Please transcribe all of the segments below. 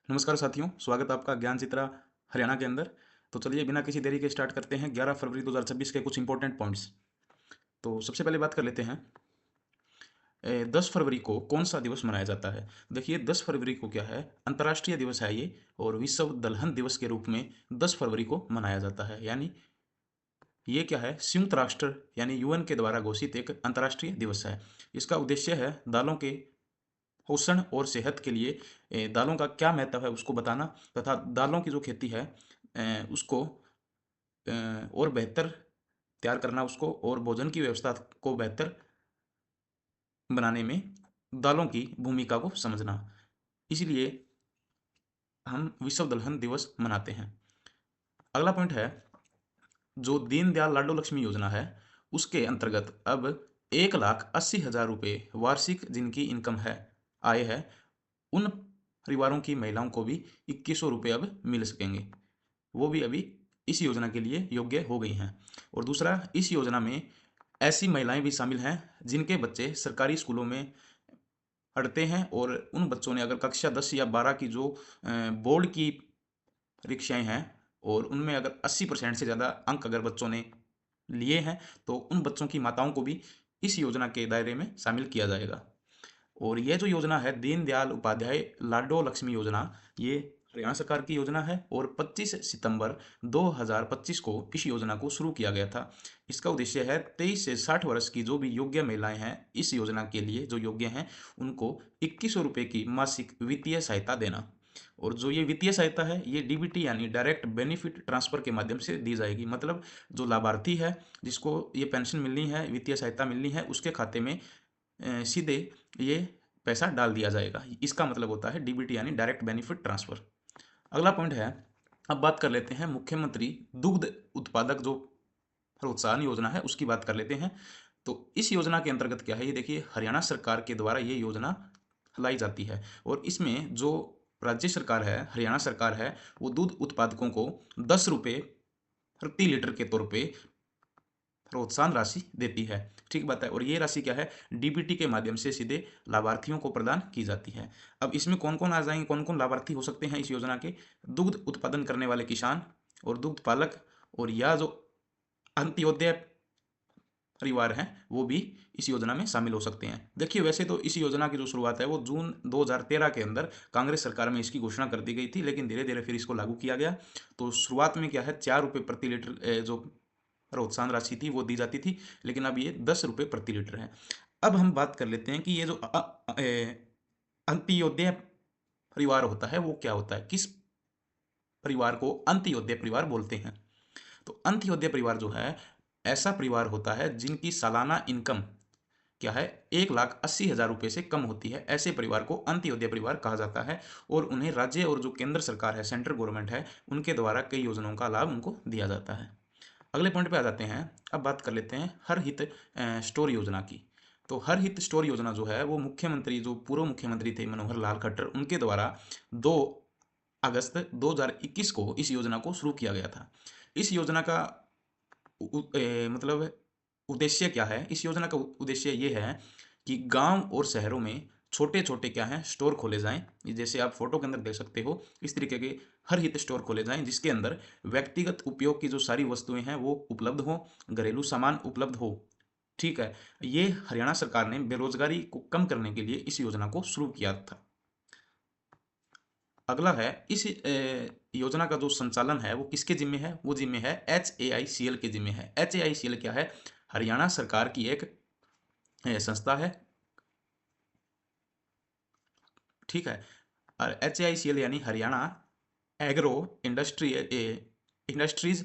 नमस्कार साथियों, स्वागत है आपका ज्ञान चित्रा हरियाणा के अंदर। तो चलिए बिना किसी देरी के स्टार्ट करते हैं 11 फरवरी 2026 के कुछ इंपॉर्टेंट पॉइंट्स। तो सबसे पहले बात कर लेते हैं 10 फरवरी को कौन सा दिवस मनाया जाता है। देखिए 10 फरवरी को क्या है, अंतर्राष्ट्रीय दिवस है ये, और विश्व दलहन दिवस के रूप में 10 फरवरी को मनाया जाता है। यानी ये क्या है, संयुक्त राष्ट्र यानी यूएन के द्वारा घोषित एक अंतर्राष्ट्रीय दिवस है। इसका उद्देश्य है दालों के पोषण और सेहत के लिए दालों का क्या महत्व है उसको बताना, तथा दालों की जो खेती है उसको और बेहतर तैयार करना, उसको और भोजन की व्यवस्था को बेहतर बनाने में दालों की भूमिका को समझना। इसलिए हम विश्व दलहन दिवस मनाते हैं। अगला पॉइंट है, जो दीनदयाल लाडो लक्ष्मी योजना है उसके अंतर्गत अब 1,80,000 रुपये वार्षिक जिनकी इनकम है, आय है, उन परिवारों की महिलाओं को भी 2100 रुपये अब मिल सकेंगे। वो भी अभी इस योजना के लिए योग्य हो गई हैं। और दूसरा, इस योजना में ऐसी महिलाएं भी शामिल हैं जिनके बच्चे सरकारी स्कूलों में पढ़ते हैं, और उन बच्चों ने अगर कक्षा 10 या 12 की जो बोर्ड की परीक्षाएं हैं और उनमें अगर 80% से ज़्यादा अंक अगर बच्चों ने लिए हैं, तो उन बच्चों की माताओं को भी इस योजना के दायरे में शामिल किया जाएगा। और ये जो योजना है, दीनदयाल उपाध्याय लाडो लक्ष्मी योजना, ये हरियाणा सरकार की योजना है और 25 सितंबर 2025 को इस योजना को शुरू किया गया था। इसका उद्देश्य है 23 से 60 वर्ष की जो भी योग्य महिलाएं हैं, इस योजना के लिए जो योग्य हैं, उनको 2100 रुपये की मासिक वित्तीय सहायता देना। और जो ये वित्तीय सहायता है, ये डीबीटी यानी डायरेक्ट बेनिफिट ट्रांसफर के माध्यम से दी जाएगी। मतलब जो लाभार्थी है, जिसको ये पेंशन मिलनी है, वित्तीय सहायता मिलनी है, उसके खाते में सीधे ये पैसा डाल दिया जाएगा। इसका मतलब होता है डीबीटी यानी डायरेक्ट बेनिफिट ट्रांसफर। अगला पॉइंट है, अब बात कर लेते हैं मुख्यमंत्री दुग्ध उत्पादक जो प्रोत्साहन योजना है उसकी बात कर लेते हैं। तो इस योजना के अंतर्गत क्या है, ये देखिए हरियाणा सरकार के द्वारा ये योजना लाई जाती है, और इसमें जो राज्य सरकार है, हरियाणा सरकार है, वो दूध उत्पादकों को 10 रुपये प्रति लीटर के तौर पे प्रोत्साहन राशि देती है। ठीक बात है। और ये राशि क्या है, डीबीटी के माध्यम से सीधे लाभार्थियों को प्रदान की जाती है। अब इसमें कौन कौन आ जाएंगे, कौन कौन लाभार्थी हो सकते हैं इस योजना के? दुग्ध उत्पादन करने वाले किसान और दुग्ध पालक, और या जो अंत्योदय परिवार हैं, वो भी इस योजना में शामिल हो सकते हैं। देखिए वैसे तो इस योजना की जो शुरुआत है वो जून 2013 के अंदर कांग्रेस सरकार में इसकी घोषणा कर दी गई थी, लेकिन धीरे धीरे फिर इसको लागू किया गया। तो शुरुआत में क्या है, 4 रुपये प्रति लीटर जो प्रोत्साहन राशि थी वो दी जाती थी, लेकिन अब ये 10 रुपये प्रति लीटर है। अब हम बात कर लेते हैं कि ये जो अंत्योदय परिवार होता है वो क्या होता है, किस परिवार को अंत्योदय परिवार बोलते हैं। तो अंत्योदय परिवार जो है, ऐसा परिवार होता है जिनकी सालाना इनकम क्या है, 1,80,000 रुपये से कम होती है। ऐसे परिवार को अंत्योदय परिवार कहा जाता है, और उन्हें राज्य और जो केंद्र सरकार है, सेंट्रल गवर्नमेंट है, उनके द्वारा कई योजनाओं का लाभ उनको दिया जाता है। अगले पॉइंट पे आ जाते हैं। अब बात कर लेते हैं हर हित स्टोर योजना की। तो हर हित स्टोर योजना जो है, वो मुख्यमंत्री जो पूर्व मुख्यमंत्री थे मनोहर लाल खट्टर, उनके द्वारा 2 अगस्त 2021 को इस योजना को शुरू किया गया था। इस योजना का मतलब उद्देश्य क्या है? इस योजना का उद्देश्य ये है कि गांव और शहरों में छोटे छोटे क्या हैं, स्टोर खोले जाएं। जैसे आप फोटो के अंदर देख सकते हो, इस तरीके के हर हित स्टोर खोले जाएं, जिसके अंदर व्यक्तिगत उपयोग की जो सारी वस्तुएं हैं वो उपलब्ध हो, घरेलू सामान उपलब्ध हो। ठीक है। ये हरियाणा सरकार ने बेरोजगारी को कम करने के लिए इस योजना को शुरू किया था। अगला है, इस योजना का जो संचालन है वो किसके जिम्मे है? वो जिम्मे है HAICL के जिम्मे है। HAICL क्या है? हरियाणा सरकार की एक संस्था है। ठीक है। और HAICL यानी Haryana agro industries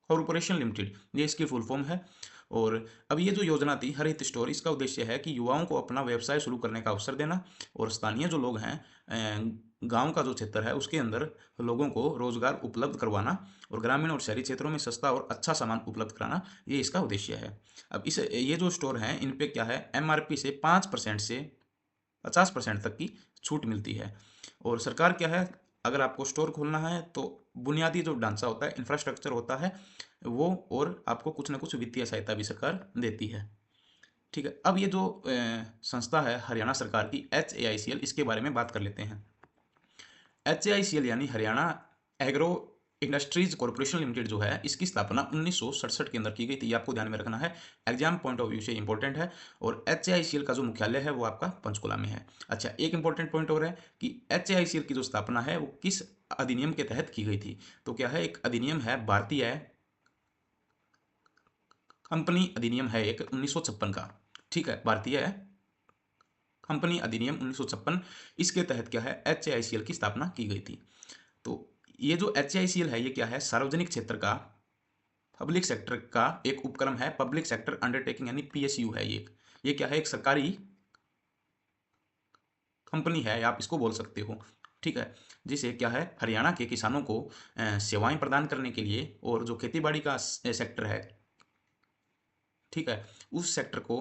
corporation limited, ये इसकी फुल फॉर्म है। और अब ये जो योजना थी हरित स्टोर, इसका उद्देश्य है कि युवाओं को अपना व्यवसाय शुरू करने का अवसर देना, और स्थानीय जो लोग हैं, गांव का जो क्षेत्र है उसके अंदर लोगों को रोजगार उपलब्ध करवाना, और ग्रामीण और शहरी क्षेत्रों में सस्ता और अच्छा सामान उपलब्ध कराना, ये इसका उद्देश्य है। अब इस ये जो स्टोर हैं, इन पे क्या है, MRP से 5% से 50% तक की छूट मिलती है। और सरकार क्या है, अगर आपको स्टोर खोलना है तो बुनियादी जो ढांचा होता है, इंफ्रास्ट्रक्चर होता है वो, और आपको कुछ ना कुछ वित्तीय सहायता भी सरकार देती है। ठीक है, अब ये जो संस्था है हरियाणा सरकार की HAICL, इसके बारे में बात कर लेते हैं। HAICL यानी Haryana agro industries corporation limited जो है, इसकी स्थापना 1967 के अंदर की गई थी। ये आपको ध्यान में रखना है, एग्जाम पॉइंट ऑफ व्यू से इंपॉर्टेंट है। और HAICL का जो मुख्यालय है वो आपका पंचकुला में है। अच्छा, एक इंपॉर्टेंट पॉइंट और है कि HAICL की जो स्थापना है वो किस अधिनियम के तहत की गई थी। तो क्या है, एक अधिनियम है, भारतीय कंपनी अधिनियम है एक 1956 का। ठीक है, भारतीय कंपनी अधिनियम 1956, इसके तहत क्या है, HAICL की स्थापना की गई थी। तो ये जो HAICL है, ये क्या है, सार्वजनिक क्षेत्र का, पब्लिक सेक्टर का एक उपक्रम है, पब्लिक सेक्टर अंडरटेकिंग यानी PSU है। ये क्या है, एक सरकारी कंपनी है, आप इसको बोल सकते हो। ठीक है, जिसे क्या है, हरियाणा के किसानों को सेवाएं प्रदान करने के लिए, और जो खेतीबाड़ी का सेक्टर है, ठीक है, उस सेक्टर को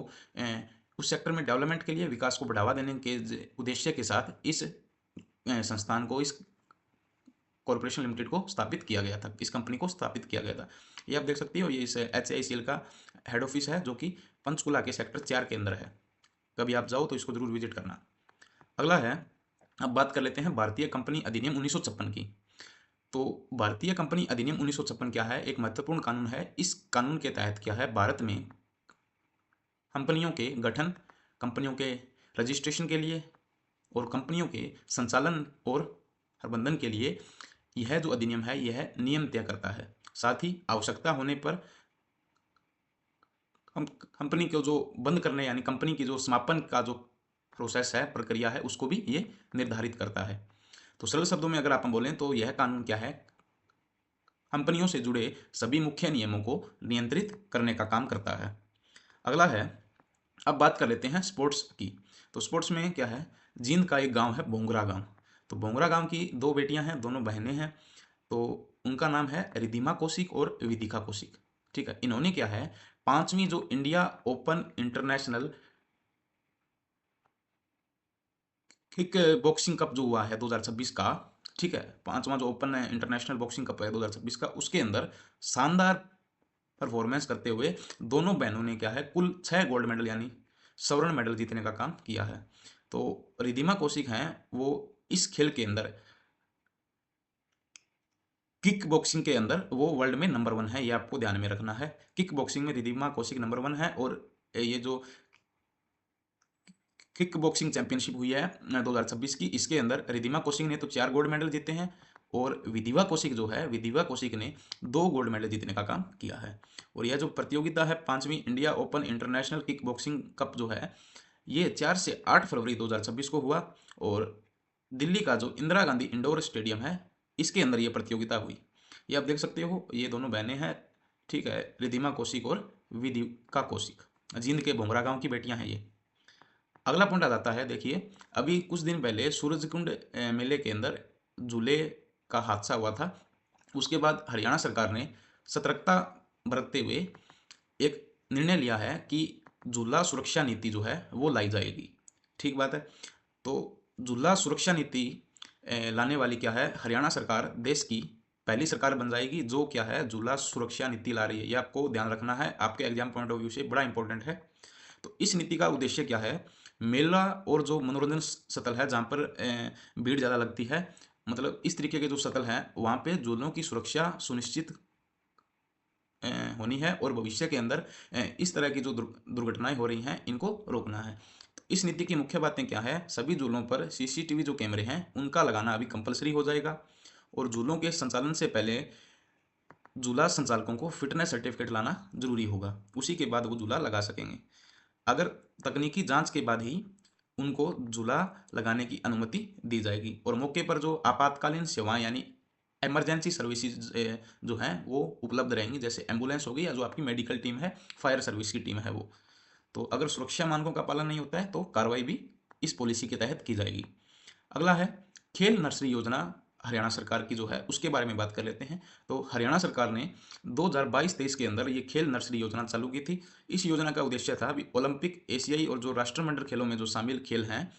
उस सेक्टर में डेवलपमेंट के लिए, विकास को बढ़ावा देने के उद्देश्य के साथ इस संस्थान को, इस कॉर्पोरेशन लिमिटेड को स्थापित किया गया था, इस कंपनी को स्थापित किया गया था। ये आप देख सकते हो, ये इस HAICL का हेड ऑफिस है, जो कि पंचकुला के सेक्टर 4 के अंदर है। कभी आप जाओ तो इसको जरूर विजिट करना। अगला है, अब बात कर लेते हैं भारतीय कंपनी अधिनियम 1956 की। तो भारतीय कंपनी अधिनियम 1956 क्या है, एक महत्वपूर्ण कानून है। इस कानून के तहत क्या है, भारत में कंपनियों के गठन, कंपनियों के रजिस्ट्रेशन के लिए, और कंपनियों के संचालन और प्रबंधन के लिए यह जो अधिनियम है, यह नियम तय करता है। साथ ही आवश्यकता होने पर कंपनी को जो बंद करने, यानी कंपनी की जो समापन का जो प्रोसेस है, प्रक्रिया है, उसको भी ये निर्धारित करता है। तो सरल शब्दों में अगर आप बोलें तो यह कानून क्या है, कंपनियों से जुड़े सभी मुख्य नियमों को नियंत्रित करने का काम करता है। अगला है, अब बात कर लेते हैं स्पोर्ट्स की। तो स्पोर्ट्स में क्या है, जींद का एक गांव है बोंगरा गांव। तो बोंगरा गांव की दो बेटियां हैं, दोनों बहनें हैं। तो उनका नाम है रिधिमा कौशिक और विदिका कौशिक। ठीक है, इन्होंने क्या है, 5वीं जो India open international kick boxing cup जो हुआ है 2026 का, ठीक है, 5वां जो ओपन इंटरनेशनल बॉक्सिंग कप है 2026 का, उसके अंदर शानदार परफॉर्मेंस करते हुए दोनों बहनों ने क्या है, कुल 6 गोल्ड मेडल यानी स्वर्ण मेडल जीतने का काम किया है। तो रिधिमा कौशिक हैं, वो इस खेल के अंदर, किक बॉक्सिंग के अंदर वो वर्ल्ड में नंबर 1 है। ये आपको ध्यान में रखना है, किक बॉक्सिंग में रिधिमा कौशिक नंबर 1 है। और ये जो किक बॉक्सिंग चैंपियनशिप हुई है 2026 की, इसके अंदर रिधिमा कौशिक ने तो 4 गोल्ड मेडल जीते हैं, और विदिवा कौशिक जो है, विदिवा कौशिक ने 2 गोल्ड मेडल जीतने का काम किया है। और यह जो प्रतियोगिता है, 5वीं India open international kick boxing cup जो है, ये 4 से 8 फरवरी 2026 को हुआ। और दिल्ली का जो इंदिरा गांधी इंडोर स्टेडियम है, इसके अंदर ये प्रतियोगिता हुई। ये आप देख सकते हो, ये दोनों बहनें हैं, ठीक है, रिधिमा कौशिक और विदिका कौशिक, जींद के भोंगरा गांव की बेटियां हैं ये। अगला पॉइंट आ जाता है, देखिए, अभी कुछ दिन पहले सूरजकुंड मेले के अंदर झूले का हादसा हुआ था। उसके बाद हरियाणा सरकार ने सतर्कता बरतते हुए एक निर्णय लिया है कि झूला सुरक्षा नीति जो है वो लाई जाएगी। ठीक बात है। तो झूला सुरक्षा नीति लाने वाली क्या है, हरियाणा सरकार देश की पहली सरकार बन जाएगी जो क्या है, झूला सुरक्षा नीति ला रही है। ये आपको ध्यान रखना है, आपके एग्जाम पॉइंट ऑफ व्यू से बड़ा इंपॉर्टेंट है। तो इस नीति का उद्देश्य क्या है, मेला और जो मनोरंजन स्थल है, जहाँ पर भीड़ ज़्यादा लगती है, मतलब इस तरीके के जो स्थल हैं, वहाँ पे झूलों की सुरक्षा सुनिश्चित होनी है, और भविष्य के अंदर इस तरह की जो दुर्घटनाएं हो रही हैं, इनको रोकना है। तो इस नीति की मुख्य बातें क्या है, सभी झूलों पर CCTV जो कैमरे हैं, उनका लगाना अभी कंपलसरी हो जाएगा। और झूलों के संचालन से पहले झूला संचालकों को फिटनेस सर्टिफिकेट लाना जरूरी होगा, उसी के बाद वो झूला लगा सकेंगे। अगर तकनीकी जांच के बाद ही उनको झूला लगाने की अनुमति दी जाएगी। और मौके पर जो आपातकालीन सेवाएं यानी इमरजेंसी सर्विसेज जो हैं वो उपलब्ध रहेंगी, जैसे एम्बुलेंस होगी, या जो आपकी मेडिकल टीम है, फायर सर्विस की टीम है वो। तो अगर सुरक्षा मानकों का पालन नहीं होता है तो कार्रवाई भी इस पॉलिसी के तहत की जाएगी। अगला है, खेल नर्सरी योजना हरियाणा सरकार की जो है, उसके बारे में बात कर लेते हैं। तो हरियाणा सरकार ने 2022-23 के अंदर ये खेल नर्सरी योजना चालू की थी। इस योजना का उद्देश्य था अभी ओलंपिक, एशियाई और जो राष्ट्रमंडल खेलों में जो शामिल खेल हैं,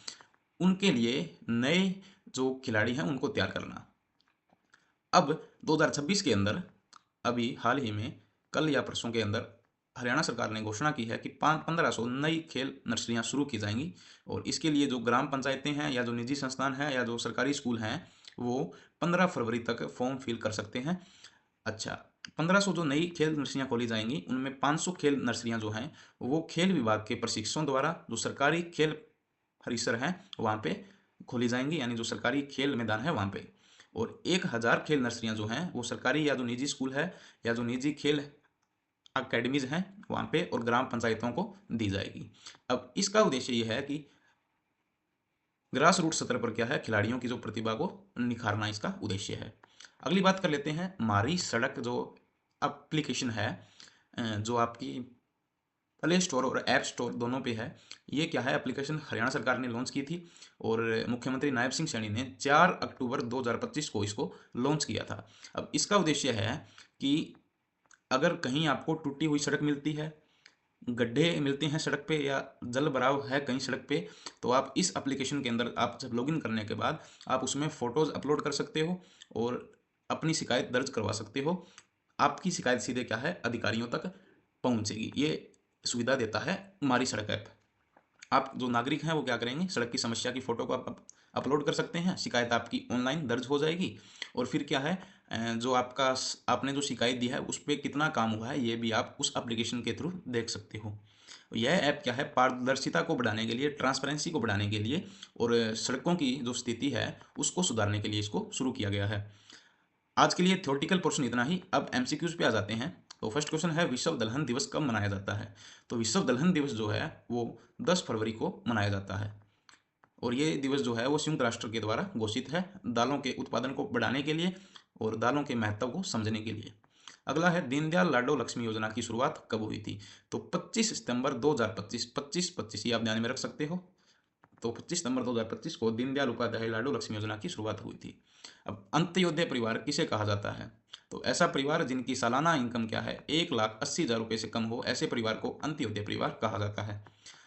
उनके लिए नए जो खिलाड़ी हैं उनको तैयार करना। अब 2026 के अंदर, अभी हाल ही में, कल या परसों के अंदर हरियाणा सरकार ने घोषणा की है कि 1500 नई खेल नर्सरियां शुरू की जाएंगी और इसके लिए जो ग्राम पंचायतें हैं या जो निजी संस्थान हैं या जो सरकारी स्कूल हैं वो 15 फरवरी तक फॉर्म फिल कर सकते हैं। अच्छा, 1500 जो नई खेल नर्सरियां खोली जाएंगी उनमें 500 खेल नर्सरियां जो हैं वो खेल विभाग के प्रशिक्षकों द्वारा जो सरकारी खेल परिसर हैं वहाँ पे खोली जाएंगी, यानी जो सरकारी खेल मैदान है वहाँ पे। और 1000 खेल नर्सरियां जो हैं वो सरकारी या जो निजी स्कूल है या जो निजी खेल अकेडमीज हैं वहाँ पे और ग्राम पंचायतों को दी जाएगी। अब इसका उद्देश्य ये है कि ग्रास रूट स्तर पर क्या है, खिलाड़ियों की जो प्रतिभा को निखारना इसका उद्देश्य है। अगली बात कर लेते हैं मारी सड़क जो एप्लीकेशन है, जो आपकी प्ले स्टोर और ऐप स्टोर दोनों पे है। ये क्या है, एप्लीकेशन हरियाणा सरकार ने लॉन्च की थी और मुख्यमंत्री नायब सिंह सैनी ने 4 अक्टूबर 2025 को इसको लॉन्च किया था। अब इसका उद्देश्य है कि अगर कहीं आपको टूटी हुई सड़क मिलती है, गड्ढे मिलते हैं सड़क पे या जल भराव है कहीं सड़क पे, तो आप इस एप्लीकेशन के अंदर आप जब लॉगिन करने के बाद आप उसमें फ़ोटोज़ अपलोड कर सकते हो और अपनी शिकायत दर्ज करवा सकते हो। आपकी शिकायत सीधे क्या है, अधिकारियों तक पहुंचेगी। ये सुविधा देता है हमारी सड़क ऐप। आप जो नागरिक हैं वो क्या करेंगे, सड़क की समस्या की फ़ोटो को आप अपलोड कर सकते हैं, शिकायत आपकी ऑनलाइन दर्ज हो जाएगी और फिर क्या है, जो आपने जो शिकायत दी है उस पर कितना काम हुआ है ये भी आप उस एप्लीकेशन के थ्रू देख सकते हो। यह ऐप क्या है, पारदर्शिता को बढ़ाने के लिए, ट्रांसपेरेंसी को बढ़ाने के लिए और सड़कों की जो स्थिति है उसको सुधारने के लिए इसको शुरू किया गया है। आज के लिए थ्योरेटिकल पोर्शन इतना ही। अब एमसीक्यूज पे आ जाते हैं। तो फर्स्ट क्वेश्चन है, विश्व दलहन दिवस कब मनाया जाता है? तो विश्व दलहन दिवस जो है वो 10 फरवरी को मनाया जाता है और ये दिवस जो है वो संयुक्त राष्ट्र के द्वारा घोषित है दालों के उत्पादन को बढ़ाने के लिए और दालों के महत्व को समझने के लिए। अगला है, दीनदयाल लाडो लक्ष्मी योजना की शुरुआत कब हुई थी? तो 25 सितंबर 2025, 25 ये आप ध्यान में रख सकते हो। तो 25 सितंबर 2025 को दीनदयाल उपाध्याय लाडो लक्ष्मी योजना की शुरुआत हुई थी। अब अंत्योदय परिवार किसे कहा जाता है? तो ऐसा परिवार जिनकी सालाना इनकम क्या है, 1,80,000 रुपये से कम हो, ऐसे परिवार को अंत्योदय परिवार कहा जाता है।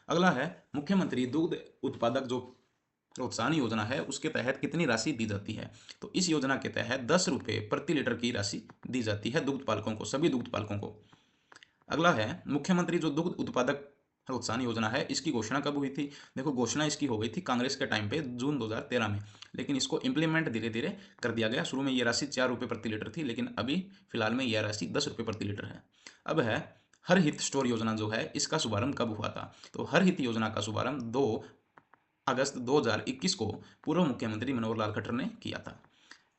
अगला है, मुख्यमंत्री दुग्ध उत्पादक जो प्रोत्साहन योजना है उसके तहत कितनी राशि दी जाती है? तो इस योजना के तहत 10 रुपये प्रति लीटर की राशि दी जाती है दुग्ध पालकों को, सभी दुग्ध पालकों को। अगला है, मुख्यमंत्री जो दुग्ध उत्पादक प्रोत्साहन योजना है इसकी घोषणा कब हुई थी? देखो घोषणा इसकी हो गई थी कांग्रेस के टाइम पे जून 2013 में, लेकिन इसको इम्प्लीमेंट धीरे धीरे कर दिया गया। शुरू में ये राशि 4 रुपये प्रति लीटर थी, लेकिन अभी फिलहाल में यह राशि 10 रुपये प्रति लीटर है। अब है, हर हित स्टोर योजना जो है इसका शुभारंभ कब हुआ था? तो हर हित योजना का शुभारंभ 2 अगस्त 2021 को पूर्व मुख्यमंत्री मनोहर लाल खट्टर ने किया था।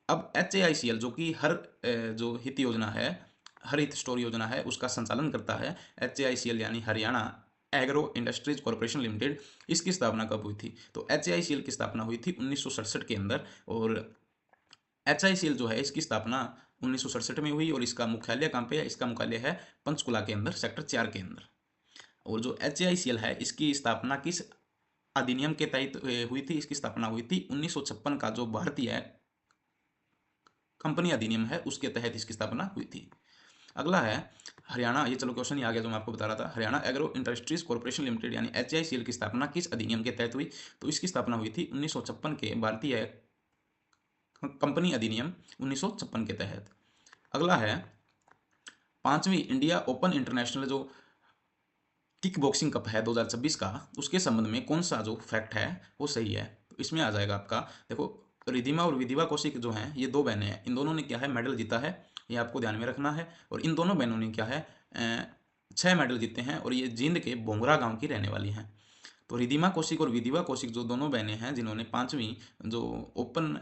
अब HAICL जो कि जो हित योजना है, हर हित स्टोर योजना है उसका संचालन करता है HAICL यानी Haryana agro industries corporation limited. इसकी स्थापना कब हुई थी? तो HAICL की स्थापना हुई थी 1967 के अंदर और HAICL जो है इसकी स्थापना 1967 में हुई और इसका मुख्यालय कहाँ पे है? इसका मुख्यालय है पंचकुला के अंदर, सेक्टर 4 के अंदर। और जो HAICL है इसकी स्थापना किस अधिनियम के तहत हुई थी? इसकी स्थापना हुई थी 1956 का जो भारतीय कंपनी अधिनियम है उसके तहत इसकी स्थापना हुई थी। अगला है, हरियाणा, ये चलो क्वेश्चन ही आ गया जो मैं आपको बता रहा था, Haryana agro industries corporation limited यानी HAICL की स्थापना किस अधिनियम के तहत हुई? तो इसकी स्थापना हुई थी 1956 के भारतीय कंपनी अधिनियम 1956 के तहत। अगला है, 5वीं इंडिया ओपन इंटरनेशनल जो किक बॉक्सिंग कप है 2026 का, उसके संबंध में कौन सा जो फैक्ट है वो सही है? तो इसमें आ जाएगा आपका, देखो रिधिमा और विधिवा कौशिक जो हैं ये 2 बहनें हैं, इन दोनों ने क्या है मेडल जीता है, ये आपको ध्यान में रखना है। और इन दोनों बहनों ने क्या है 6 मेडल जीते हैं और ये जींद के बोंगरा गांव की रहने वाली हैं। तो रिधिमा कौशिक और विधिवा कौशिक जो दोनों बहनें हैं जिन्होंने 5वीं जो ओपन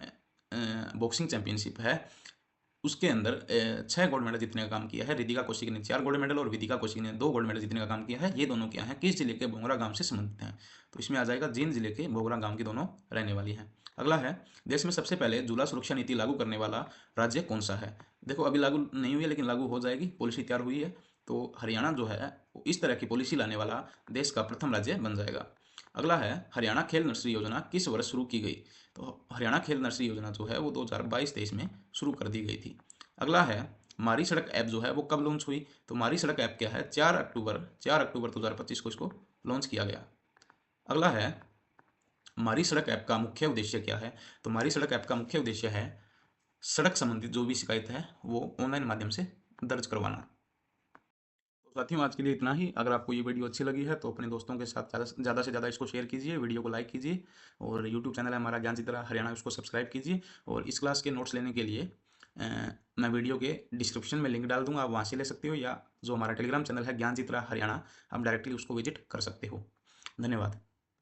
बॉक्सिंग चैंपियनशिप है उसके अंदर 6 गोल्ड मेडल जीतने का काम किया है। रिधिका कौशिक ने 4 गोल्ड मेडल और विदिका कौशिक ने 2 गोल्ड मेडल जीतने का काम किया है। ये दोनों क्या हैं, किस जिले के बोंगरा गांव से संबंधित हैं? तो इसमें आ जाएगा जींद जिले के बोंगरा गांव की दोनों रहने वाली हैं। अगला है, देश में सबसे पहले झूला सुरक्षा नीति लागू करने वाला राज्य कौन सा है? देखो अभी लागू नहीं हुई है लेकिन लागू हो जाएगी, पॉलिसी तैयार हुई है। तो हरियाणा जो है वो इस तरह की पॉलिसी लाने वाला देश का प्रथम राज्य बन जाएगा। अगला है, हरियाणा खेल नर्सरी योजना किस वर्ष शुरू की गई? तो हरियाणा खेल नर्सरी योजना जो है वो 2022-23 में शुरू कर दी गई थी। अगला है, मारी सड़क ऐप जो है वो कब लॉन्च हुई? तो मारी सड़क ऐप क्या है, 4 अक्टूबर 2025 को इसको लॉन्च किया गया। अगला है, मारी सड़क ऐप का मुख्य उद्देश्य क्या है? तो मारी सड़क ऐप का मुख्य उद्देश्य है सड़क संबंधित जो भी शिकायत है वो ऑनलाइन माध्यम से दर्ज करवाना। साथियों आज के लिए इतना ही। अगर आपको ये वीडियो अच्छी लगी है तो अपने दोस्तों के साथ ज़्यादा से ज़्यादा इसको शेयर कीजिए, वीडियो को लाइक कीजिए और यूट्यूब चैनल है हमारा ज्ञान चित्रा हरियाणा, उसको सब्सक्राइब कीजिए। और इस क्लास के नोट्स लेने के लिए मैं वीडियो के डिस्क्रिप्शन में लिंक डाल दूंगा, आप वहाँ से ले सकते हो, या जो हमारा टेलीग्राम चैनल है ज्ञान चित्रा हरियाणा, आप डायरेक्टली उसको विजिट कर सकते हो। धन्यवाद।